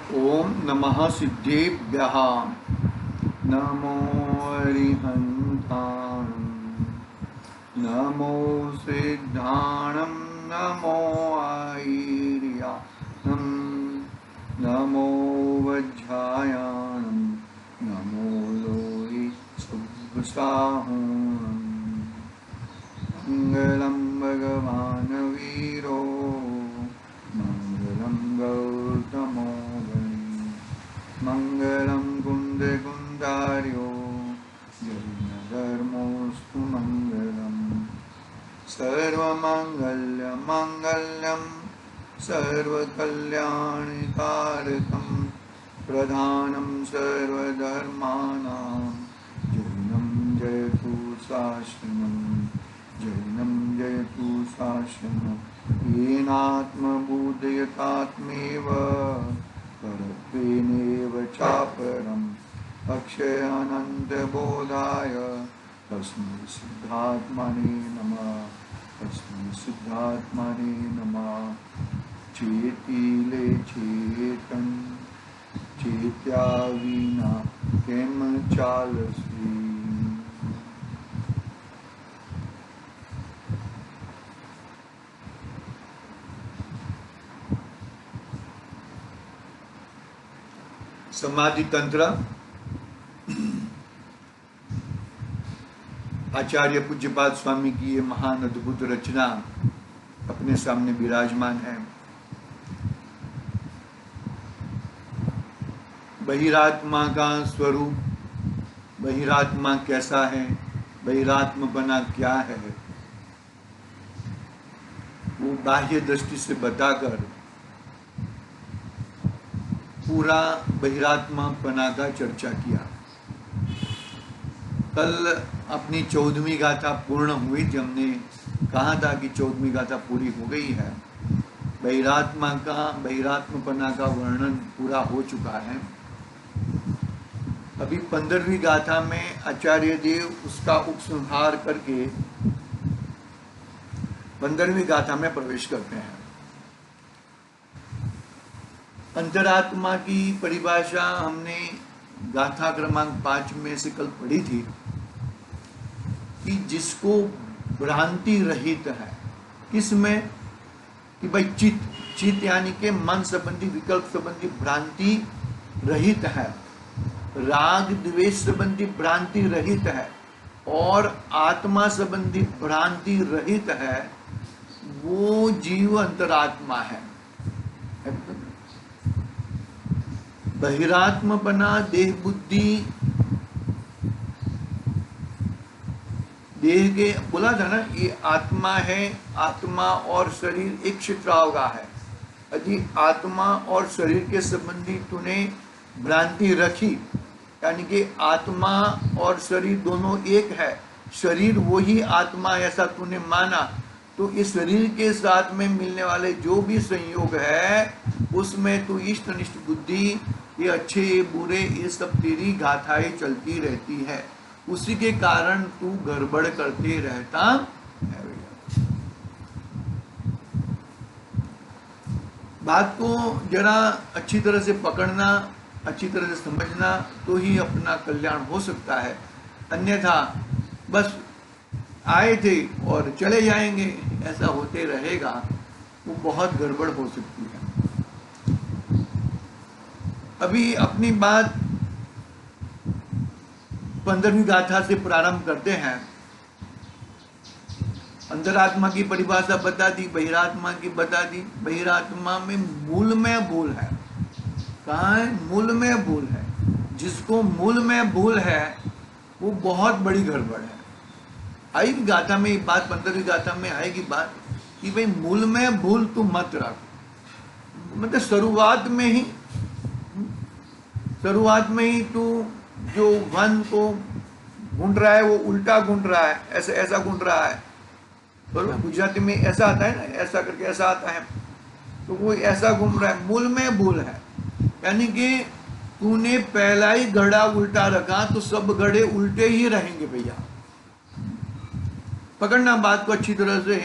ओम नमः सिद्धेभ्यः। नमो अरिहन्ताणं, नमो सिद्धाणं, नमो आयर्याणं, नमो वज्रायाणं, नमो लोहितसुभसाहुणं। मंगलं भगवान् वीरो, मंगलं गौतमो बलि, मंगलं कुन्दकुन्दार्यो, जैनधर्मोऽस्तु मंगलम्। सर्वमङ्गलमङ्गलं सर्वकल्याणकारकं, प्रधानं सर्वधर्माणां जैनं जयतु शासनं, जैनं जयतु शासनं। येनात्मबोधयतात्मेव परत्वेनेव चापरम्, अक्षयानन्तबोधाय तस्मै सिद्धात्मने नमः, तस्मै सिद्धात्मने नमः। चेतिले चेतन, चेत्या विना केम चालसी। समाधि तंत्र आचार्य पूज्यपाद स्वामी की ये महान अद्भुत रचना अपने सामने विराजमान है। बहिरात्मा का स्वरूप, बहिरात्मा कैसा है, बहिरात्मा बना क्या है, वो बाह्य दृष्टि से बताकर पूरा बहिरात्मा पना का चर्चा किया। कल अपनी 14वीं गाथा पूर्ण हुई, जब हमने कहा था कि 14वीं गाथा पूरी हो गई है, बहिरात्मपना का वर्णन पूरा हो चुका है। अभी 15वीं गाथा में आचार्य देव उसका उपसंहार करके 15वीं गाथा में प्रवेश करते हैं। अंतरात्मा की परिभाषा हमने गाथा क्रमांक 5 में से कल पढ़ी थी कि जिसको भ्रांति रहित है, किसमें कि भाई चित्त यानी के मन संबंधी, विकल्प संबंधी भ्रांति रहित है, राग द्वेष संबंधी भ्रांति रहित है और आत्मा संबंधी भ्रांति रहित है, वो जीव अंतरात्मा है। बहिरात्मा बना देह बुद्धि, देह के बोला था ना, ये आत्मा है, आत्मा और शरीर एक क्षेत्राव का है। यदि आत्मा और शरीर के संबंधी तूने भ्रांति रखी, यानी कि आत्मा और शरीर दोनों एक है, शरीर वही आत्मा ऐसा तूने माना, तो इस शरीर के साथ में मिलने वाले जो भी संयोग है उसमें तू इष्ट अनिष्ट बुद्धि, ये अच्छे ये बुरे, ये सब तेरी गाथाएं चलती रहती है। उसी के कारण तू गड़बड़ करते रहता है। बात को जरा अच्छी तरह से पकड़ना, अच्छी तरह से समझना, तो ही अपना कल्याण हो सकता है। अन्यथा बस आए थे और चले जाएंगे, ऐसा होते रहेगा, वो बहुत गड़बड़ हो सकती है। अभी अपनी बात 15वीं गाथा से प्रारंभ करते हैं। अंतरात्मा की परिभाषा बता दी, बहिरात्मा की बता दी। बहिरात्मा में मूल में भूल है। कहाँ है? मूल में भूल है। जिसको मूल में भूल है वो बहुत बड़ी गड़बड़ है। आएगी गाथा में ये बात, 15वीं गाथा में आएगी बात कि भाई मूल में भूल तू मत रख। मतलब शुरुआत में ही तू जो वन को ढूंढ रहा है वो उल्टा ढूंढ रहा है, ऐसा ढूंढ रहा है। बरोबर, गुजराती में ऐसा आता है ना, ऐसा करके ऐसा आता है, तो वो ऐसा घूम रहा है, मूल में भूल है। यानी कि तूने पहला ही घड़ा उल्टा रखा तो सब घड़े उल्टे ही रहेंगे भैया। पकड़ना बात को अच्छी तरह से।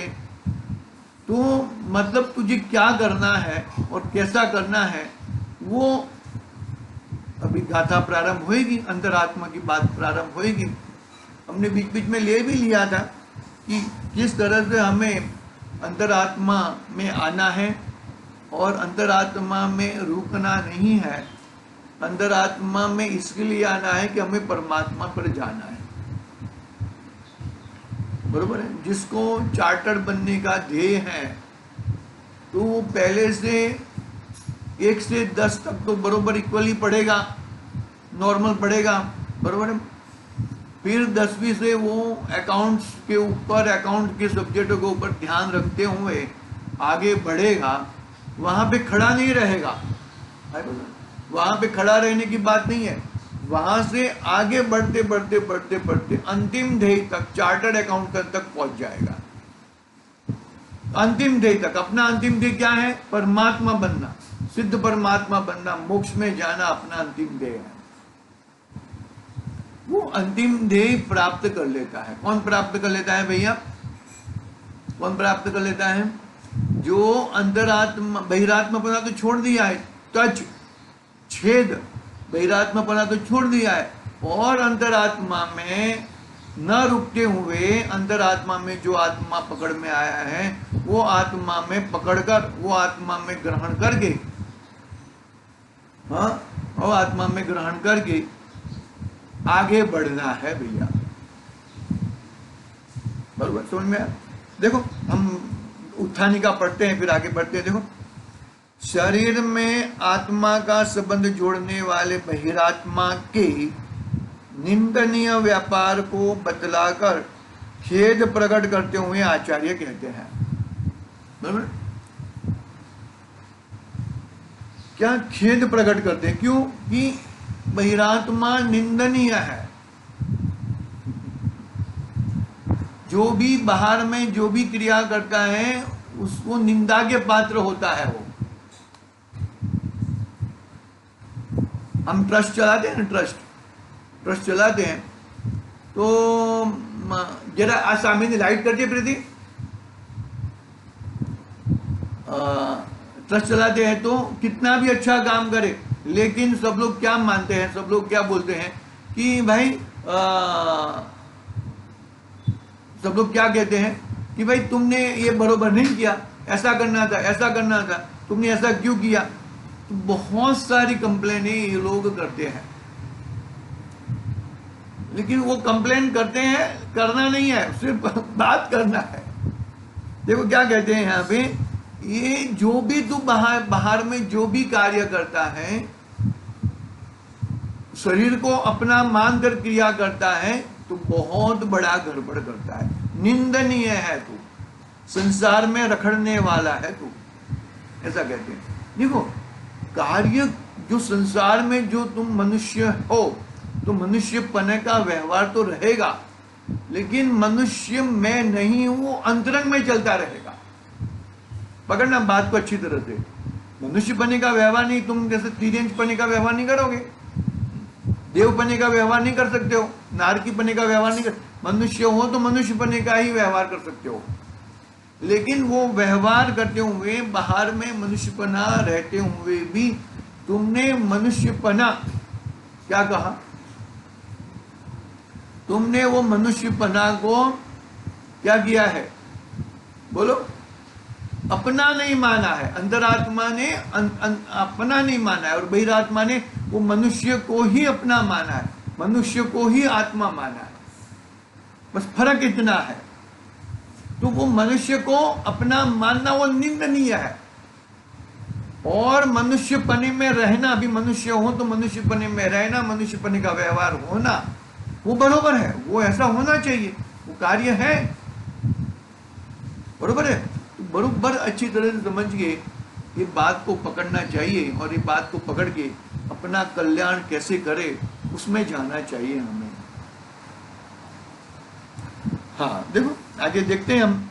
तो मतलब तुझे क्या करना है और कैसा करना है वो अभी गाथा प्रारंभ होएगी, अंतरात्मा की बात प्रारंभ होएगी। हमने बीच बीच में ले भी लिया था कि किस तरह से हमें अंतरात्मा में आना है और अंतरात्मा में रुकना नहीं है। अंतरात्मा में इसके लिए आना है कि हमें परमात्मा पर जाना है, बरोबर है। जिसको चार्टर्ड बनने का ध्येय है तो वो पहले से 1 से 10 तक तो बरोबर इक्वली पढ़ेगा, नॉर्मल पढ़ेगा, बरोबर है। फिर 10वीं से वो अकाउंट्स के ऊपर, अकाउंट के सब्जेक्टों के ऊपर ध्यान रखते हुए आगे बढ़ेगा। वहाँ पे खड़ा नहीं रहेगा, वहाँ पे खड़ा रहने की बात नहीं है। वहाँ से आगे बढ़ते बढ़ते बढ़ते बढ़ते अंतिम ध्येय तक, चार्टर्ड अकाउंटेंट तक पहुँच जाएगा। अंतिम ध्येय तक, अपना अंतिम ध्येय क्या है? परमात्मा बनना, सिद्ध परमात्मा बनना, मोक्ष में जाना अपना अंतिम ध्येय है। वो अंतिम ध्येय प्राप्त कर लेता है। कौन प्राप्त कर लेता है भैया? कौन प्राप्त कर लेता है? जो अंतरात्मा, बहिरात्मापना तो छोड़ दिया है, टच, छेद, बहिरात्मापना तो छोड़ दिया है, और अंतरात्मा में न रुकते हुए, अंतरात्मा में जो आत्मा पकड़ में आया है वो आत्मा में पकड़कर, वो आत्मा में ग्रहण करके, हाँ, वो आत्मा में ग्रहण करके आगे बढ़ना है भैया, बरोबर? समझ में आया? देखो हम उत्थानिका पढ़ते हैं, फिर आगे बढ़ते हैं। देखो, शरीर में आत्मा का संबंध जोड़ने वाले बहिरात्मा के निंदनीय व्यापार को बतलाकर खेद प्रकट करते हुए आचार्य कहते हैं, बराबर? क्या खेद प्रकट करते हैं? क्यों? कि बहिरात्मा निंदनीय है। जो भी बाहर में जो भी क्रिया करता है उसको निंदा के पात्र होता है। वो हम ट्रस्ट चलाते हैं ना, ट्रस्ट चलाते हैं तो जरा आज सामने लाइट कर दिए प्रीति, ट्रस्ट चलाते हैं तो कितना भी अच्छा काम करे, लेकिन सब लोग क्या मानते हैं, सब लोग क्या बोलते हैं कि भाई सब लोग क्या कहते हैं कि भाई तुमने ये बरोबर नहीं किया, ऐसा करना था, ऐसा करना था, तुमने ऐसा क्यों किया। तो बहुत सारी कंप्लेनें ये लोग करते हैं, लेकिन वो कंप्लेन करते हैं, करना नहीं है, सिर्फ बात करना है। देखो क्या कहते हैं यहाँ पे, ये जो भी तू बाहर में जो भी कार्य करता है, शरीर को अपना मानकर क्रिया करता है, तो बहुत बड़ा गड़बड़ करता है, निंदनीय है तू, संसार में रखड़ने वाला है तू, ऐसा कहते हैं। देखो कार्य जो संसार में जो तुम मनुष्य हो, तो मनुष्य पने का व्यवहार तो रहेगा, लेकिन मनुष्य में नहीं, वो अंतरंग में चलता रहेगा। पकड़ना बात को अच्छी तरह से, मनुष्य पने का व्यवहार नहीं, तुम जैसे तिर्यंच पने का व्यवहार नहीं करोगे, देव पने का व्यवहार नहीं कर सकते हो, नारकी पने का व्यवहार नहीं कर, मनुष्य हो तो मनुष्य पने का ही व्यवहार कर सकते हो। लेकिन वो व्यवहार करते हुए, बाहर में मनुष्यपना रहते हुए भी तुमने मनुष्यपना क्या कहा, तुमने वो मनुष्यपना को क्या किया है, बोलो, अपना नहीं माना है। अंतरात्मा ने अपना नहीं माना है और बहिरात्मा ने वो मनुष्य को ही अपना माना है, मनुष्य को ही आत्मा माना है, बस फर्क इतना है। तो वो मनुष्य को अपना मानना वो निंदनीय है, और मनुष्यपने में रहना भी, मनुष्य हो तो मनुष्यपने में रहना, मनुष्यपने का व्यवहार होना, वो बरोबर है, वो ऐसा होना चाहिए, वो कार्य है, बरोबर है। तो बरोबर अच्छी तरह से समझ के ये बात को पकड़ना चाहिए, और ये बात को पकड़ के अपना कल्याण कैसे करे उसमें जाना चाहिए हमें। हाँ देखो आगे देखते हैं हम।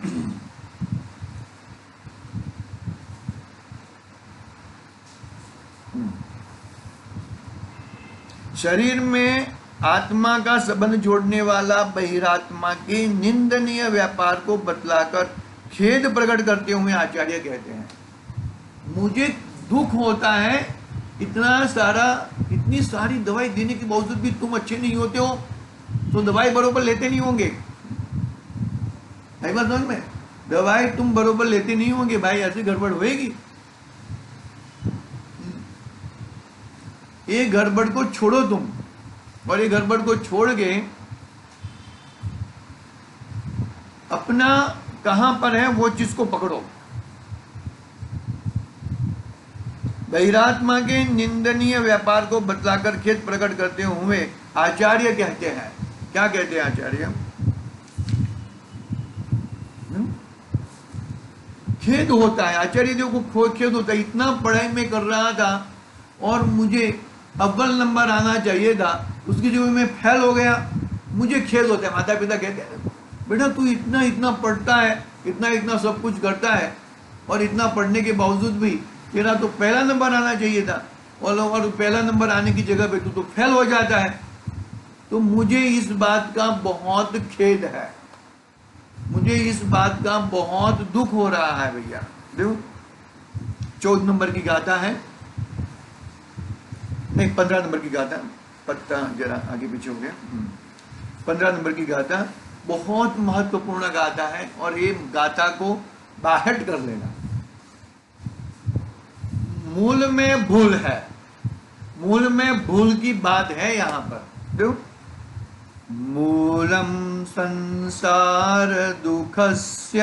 शरीर में आत्मा का संबंध जोड़ने वाला बहिरात्मा के निंदनीय व्यापार को बतलाकर खेद प्रकट करते हुए आचार्य कहते हैं, मुझे दुख होता है इतनी सारी दवाई देने के बावजूद भी तुम अच्छे नहीं होते हो, तो दवाई बरोबर लेते नहीं होंगे। है बात समझ में? दवाई तुम बरोबर लेते नहीं होंगे भाई, ऐसी गड़बड़ होएगी। ये गड़बड़ को छोड़ो तुम, और ये गड़बड़ को छोड़ के अपना कहां पर है वो चीज को पकड़ो। बहिरात्मा के निंदनीय व्यापार को बतलाकर खेद प्रकट करते हुए आचार्य कहते हैं, क्या कहते हैं आचार्य? खेद होता है, आचार्य देव को खेद होता है, इतना पढ़ाई में कर रहा था और मुझे अव्वल नंबर आना चाहिए था, उसकी जगह में फेल हो गया, मुझे खेद होता है। माता पिता कहते हैं बेटा तू इतना इतना पढ़ता है, इतना इतना सब कुछ करता है, और इतना पढ़ने के बावजूद भी तेरा तो पहला नंबर आना चाहिए था, और पहला नंबर आने की जगह पे तू तो फेल हो जाता है। तो मुझे इस बात का बहुत खेद है, मुझे इस बात का बहुत दुख हो रहा है भैया। देखो 14 नंबर की गाथा है, नहीं 15 नंबर की गाथा, पत्ता जरा आगे पीछे हो गया। 15 नंबर की गाथा बहुत महत्वपूर्ण गाथा है, और ये गाथा को बाहट कर लेना। मूल में भूल है, मूल में भूल की बात है यहां पर। देखो मूलम संसार दुखस्य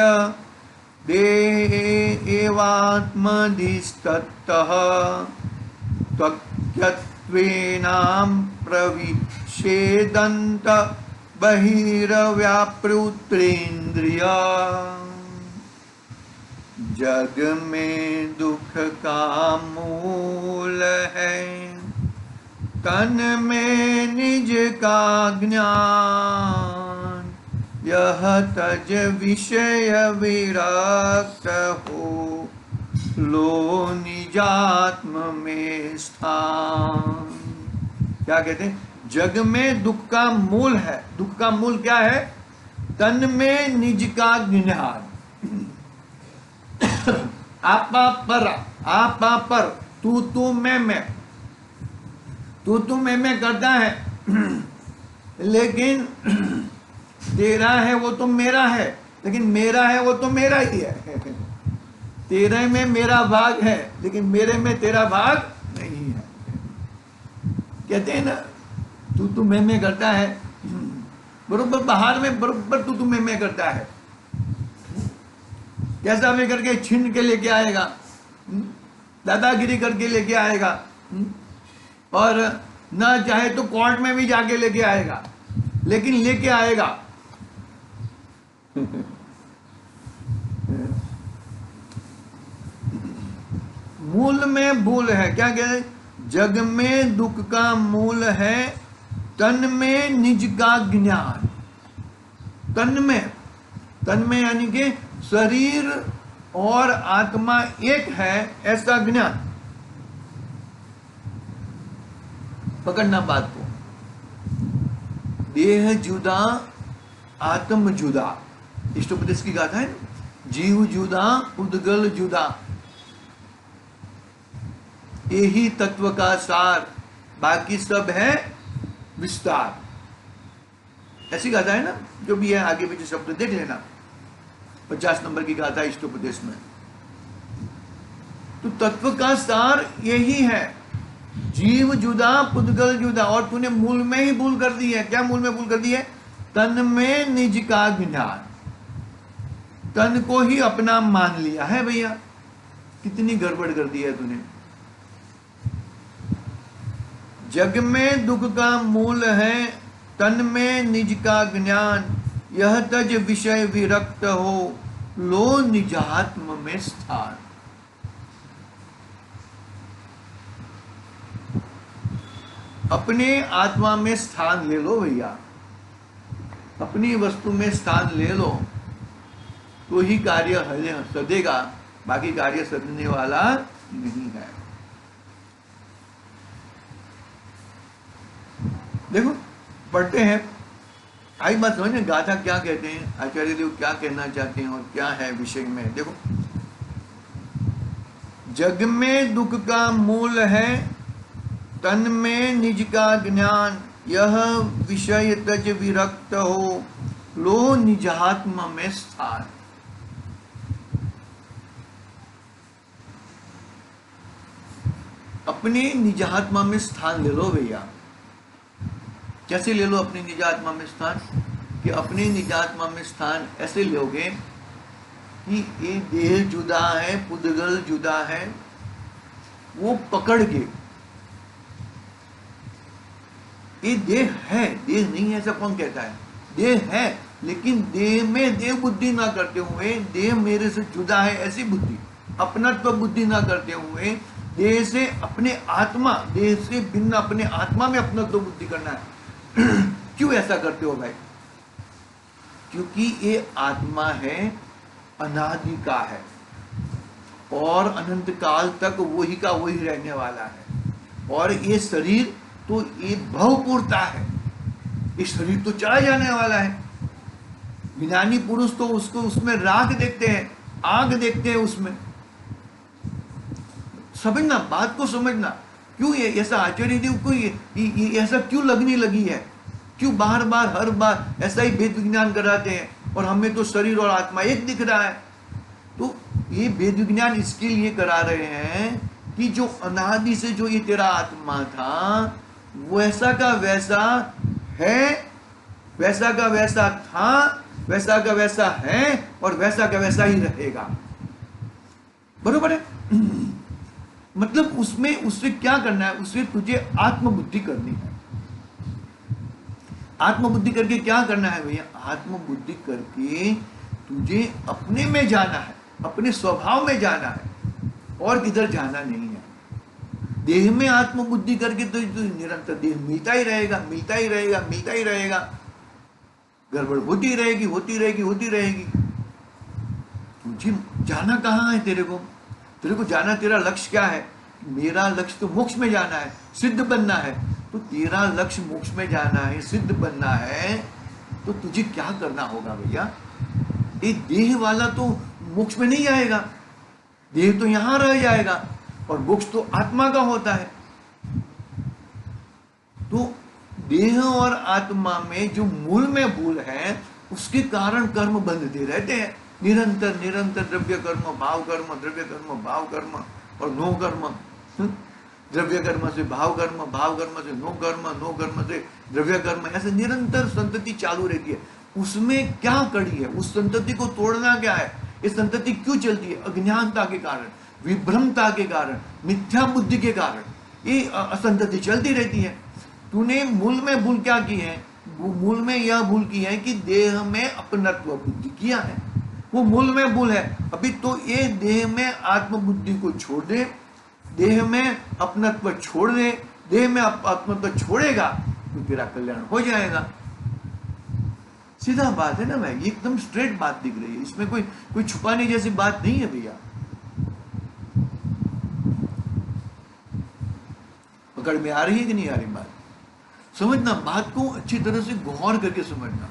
देवात्मधिस्ततः त्वक्यत्वेनां प्रविच्छेदन्त बहिर्व्यापृतेन्द्रिय। जग में दुख का मूल है, तन में निज का ज्ञान, यह तज विषय विरक्त हो, लो निजात्म में स्थान। क्या कहते हैं? जग में दुख का मूल है। दुख का मूल क्या है? तन में निज का ज्ञान। आपा पर, तू मैं, तू मैं करता है, लेकिन तेरा है वो तो मेरा है, लेकिन मेरा है वो तो मेरा ही है। तेरे में मेरा भाग है, लेकिन मेरे में तेरा भाग नहीं है। कहते हैं ना तू मैं करता है, बरोबर बाहर में बरोबर तू मैं करता है। कैसा भी करके छीन के लेके आएगा, दादागिरी करके लेके आएगा, और ना चाहे तो कोर्ट में भी जाके लेके आएगा, लेकिन लेके आएगा। मूल में भूल है। क्या कह रहे? जग में दुख का मूल है, तन में निज का ज्ञान। तन में यानी कि शरीर और आत्मा एक है, ऐसा ज्ञान। पकड़ना बात को। देह जुदा, आत्म जुदा, इष्टोपदेश की गाथा है। जीव जुदा, उद्गल जुदा, यही तत्व का सार, बाकी सब है विस्तार। ऐसी गाथा है ना, जो भी है आगे पीछे शब्द देख लेना। 50 नंबर की गाथा इष्टोपदेश में। तो तत्व का सार यही है, जीव जुदा, पुद्गल जुदा। और तूने मूल में ही भूल कर दी है। क्या मूल में भूल कर दी है? तन में निज का ज्ञान। तन को ही अपना मान लिया है भैया। कितनी गड़बड़ कर दी है तूने। जग में दुख का मूल है, तन में निज का ज्ञान, यह तज विषय विरक्त हो, लो निजात्म में स्थान। अपने आत्मा में स्थान ले लो भैया, अपनी वस्तु में स्थान ले लो, तो ही कार्य सदेगा, बाकी कार्य सदने वाला नहीं है। देखो पढ़ते हैं, आई बात समझ। गाथा क्या कहते हैं, आचार्य देव क्या कहना चाहते हैं और क्या है विषय में। देखो, जग में दुख का मूल है, तन में निज का ज्ञान, यह विषय तज विरक्त हो, लो निजात्मा में स्थान। अपने निजात्मा में स्थान ले लो भैया। कैसे ले लो अपने निजात्मा में स्थान? कि अपने निजात्मा में स्थान ऐसे लोगे कि ये देह जुदा है, पुद्गल जुदा है, वो पकड़ के, ये देह है, देह नहीं है ऐसा कौन कहता है? देह है, लेकिन देह में देह बुद्धि ना करते हुए, देह मेरे से जुदा है ऐसी बुद्धि, अपनत्व बुद्धि ना करते हुए, देह से अपने आत्मा, देह से भिन्न अपने आत्मा में अपनत्व बुद्धि करना है। क्यों ऐसा करते हो भाई? क्योंकि ये आत्मा है, अनादि का है और अनंत काल तक वही का वही रहने वाला है। और ये शरीर तो ये भवपूर्ता है, ये शरीर तो चला जाने वाला है। ज्ञानी पुरुष तो उसको उसमें राख देखते हैं, आग देखते हैं उसमें। समझना, बात को समझना। क्यों ये ऐसा आचार्य देव को ये ऐसा क्यों लगने लगी है? क्यों बार बार हर बार ऐसा ही भेद विज्ञान कराते हैं? और हमें तो शरीर और आत्मा एक दिख रहा है। तो ये भेद विज्ञान इसके लिए करा रहे हैं कि जो अनादि से जो ये तेरा आत्मा था, वैसा का वैसा है, वैसा का वैसा था, वैसा का वैसा है और वैसा का वैसा ही रहेगा। बरोबर है? मतलब उसमें उससे क्या करना है? उससे तुझे आत्मबुद्धि करनी है। आत्मबुद्धि करके क्या करना है भैया? आत्मबुद्धि करके तुझे अपने में जाना है, अपने स्वभाव में जाना है, और किधर जाना नहीं है। देह में आत्मबुद्धि करके तो निरंतर देह मिलता ही रहेगा, मिलता ही रहेगा, मिलता ही रहेगा, गड़बड़ होती रहेगी, होती रहेगी, होती रहेगी। तुझे जाना कहाँ है? तेरे को जाना, तेरा लक्ष्य क्या है? मेरा लक्ष्य तो मोक्ष में जाना है, सिद्ध बनना है। तो तेरा लक्ष्य मोक्ष में जाना है, सिद्ध बनना है, तो तुझे क्या करना होगा भैया? ये देह वाला तो मोक्ष में नहीं आएगा, देह तो यहां रह जाएगा, और मोक्ष तो आत्मा का होता है। तो देह और आत्मा में जो मूल में भूल है, उसके कारण कर्म बंधते रहते हैं। निरंतर निरंतर द्रव्य कर्म, भाव कर्म, द्रव्य कर्म, भाव कर्म और नो कर्म। द्रव्य कर्म से भाव कर्म, भाव कर्म से नो कर्म, नो कर्म से द्रव्य कर्म, ऐसे निरंतर संतति चालू रहती है। उसमें क्या कड़ी है? उस संतति को तोड़ना क्या है? ये संतति क्यों चलती है? अज्ञानता के कारण, विभ्रमता के कारण, मिथ्या बुद्धि के कारण ये असंतति चलती रहती है। तूने मूल में भूल क्या की है? मूल में यह भूल की है कि देह में अपनत्व बुद्धि किया है, वो मूल में भूल है। अभी तो ये देह में आत्मबुद्धि को छोड़ दे, देह में अपनत्व छोड़ दे, देह में अपनत्व छोड़ेगा तो तेरा कल्याण हो जाएगा। सीधा बात है ना भाई, एकदम स्ट्रेट बात दिख रही है, इसमें कोई छुपाने जैसी बात नहीं है भैया। पकड़ में आ रही है कि नहीं आ रही बात? समझना, बात को अच्छी तरह से गौर करके समझना।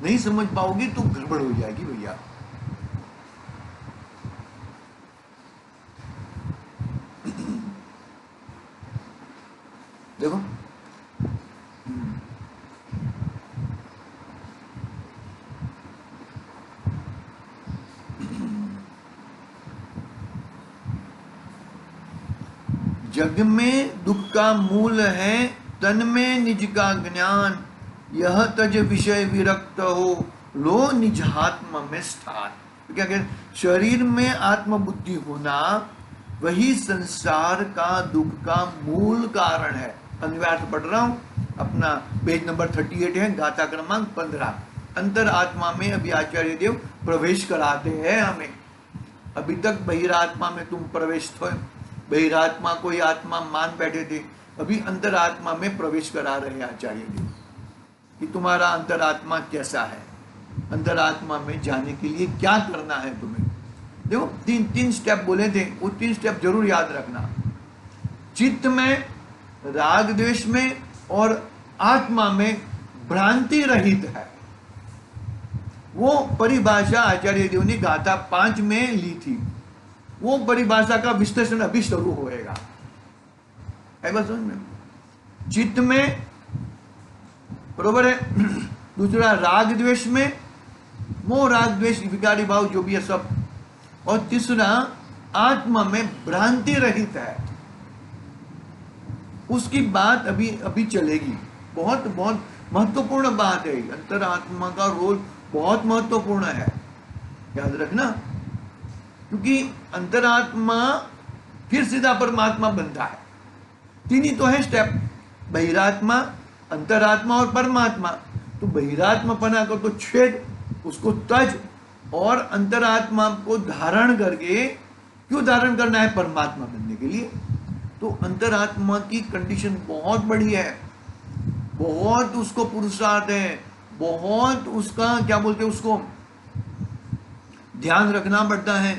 नहीं समझ पाओगे तो गड़बड़ हो जाएगी भैया। देखो, जग में दुख का मूल है, तन में निज का ज्ञान, यह तज विषय विरक्त हो, लो निजात्म में स्थान। तो क्या कहते? शरीर में आत्मबुद्धि होना वही संसार का दुख का मूल कारण है। अन्वयार्थ पढ़ रहा हूं, अपना पेज नंबर 38 है, गाथा क्रमांक 15। अंतर आत्मा में अभी आचार्य देव प्रवेश कराते हैं हमें। अभी तक बहिरात्मा में तुम प्रवेश थे, बहिरात्मा को ही आत्मा मान बैठे थे। अभी अंतरात्मा में प्रवेश करा रहे हैं आचार्य देव कि तुम्हारा अंतरात्मा कैसा है, अंतरात्मा में जाने के लिए क्या करना है तुम्हें। देखो, तीन स्टेप बोले थे, वो 3 स्टेप जरूर याद रखना। चित्त में, राग द्वेष में और आत्मा में भ्रांति रहित है। वो परिभाषा आचार्य देव ने गाथा 5 में ली थी। वो परिभाषा का विश्लेषण अभी शुरू होएगा। है बात समझ में? चित्त में, बरोबर है। दूसरा राग द्वेष में, मोह राग द्वेष विकारी भाव जो भी है सब। और तीसरा आत्मा में भ्रांति रहित है। उसकी बात अभी अभी चलेगी। बहुत बहुत महत्वपूर्ण बात है। अंतरात्मा का रोल बहुत महत्वपूर्ण है, याद रखना। क्योंकि अंतरात्मा फिर सीधा परमात्मा बनता है। तीन ही तो है स्टेप, बहिरात्मा, अंतरात्मा और परमात्मा। तो बहिरात्मापना को तो छेद, उसको तज, और अंतरात्मा को धारण करके, क्यों धारण करना है? परमात्मा बनने के लिए। तो अंतरात्मा की कंडीशन बहुत बड़ी है, बहुत उसको पुरुषार्थ है, बहुत उसका क्या बोलते हैं, उसको ध्यान रखना पड़ता है।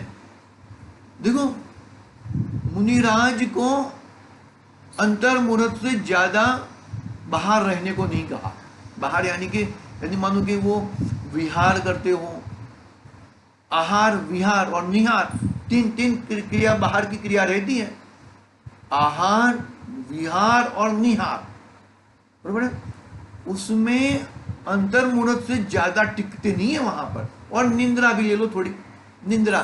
देखो, मुनिराज को अंतर्मुहूर्त से ज्यादा बाहर रहने को नहीं कहा। बाहर यानी मानो कि वो विहार करते हो। आहार, विहार और निहार, तीन तीन क्रिया, बाहर की क्रिया रहती है। आहार, विहार और निहार, बराबर है। उसमें अंतर्मुहूर्त से ज्यादा टिकते नहीं है वहां पर। और निंद्रा भी ले लो थोड़ी, निंद्रा,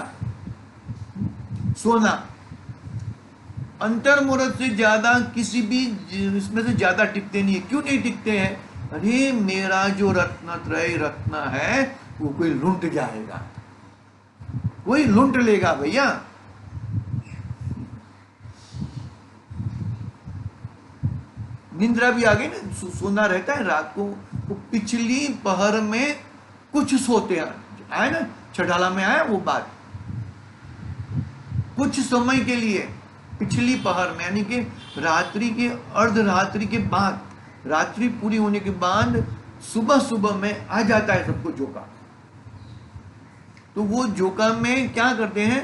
सोना, अंतर्मुहूर्त से ज्यादा किसी भी इसमें से ज्यादा टिकते नहीं है। क्यों नहीं टिकते हैं? अरे मेरा जो रत्नत्रय रत्न है वो कोई लूंट जाएगा, कोई लूंट लेगा भैया। निंद्रा भी आ गई ना, सोना रहता है रात को। तो पिछली पहर में कुछ सोते हैं, आए ना, छठाला में आया वो बात, कुछ समय के लिए पिछली पहर में, यानी कि रात्रि के अर्धरात्रि के बाद, रात्रि पूरी होने के बाद सुबह सुबह में आ जाता है सबको जोका। तो वो जोका में क्या करते हैं?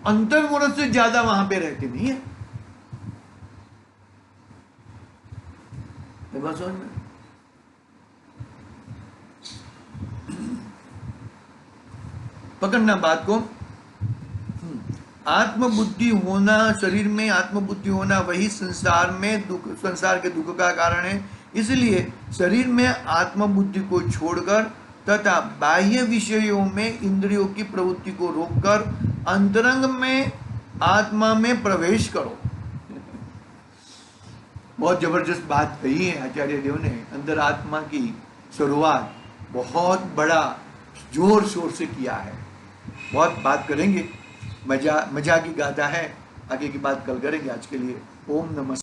अंतर्मुहूर्त से ज्यादा वहां पे रहते नहीं है। बात समझ में? पकड़ना बात को। आत्मबुद्धि होना, शरीर में आत्मबुद्धि होना वही संसार में दुख, संसार के दुख का कारण है। इसलिए शरीर में आत्मबुद्धि को छोड़कर तथा बाह्य विषयों में इंद्रियों की प्रवृत्ति को रोककर अंतरंग में आत्मा में प्रवेश करो। बहुत जबरदस्त बात कही है आचार्य देव ने। अंतरात्मा की शुरुआत बहुत बड़ा जोर शोर से किया है। बहुत बात करेंगे, मजा की गाथा है। आगे की बात कल करेंगे। आज के लिए ओम नमः।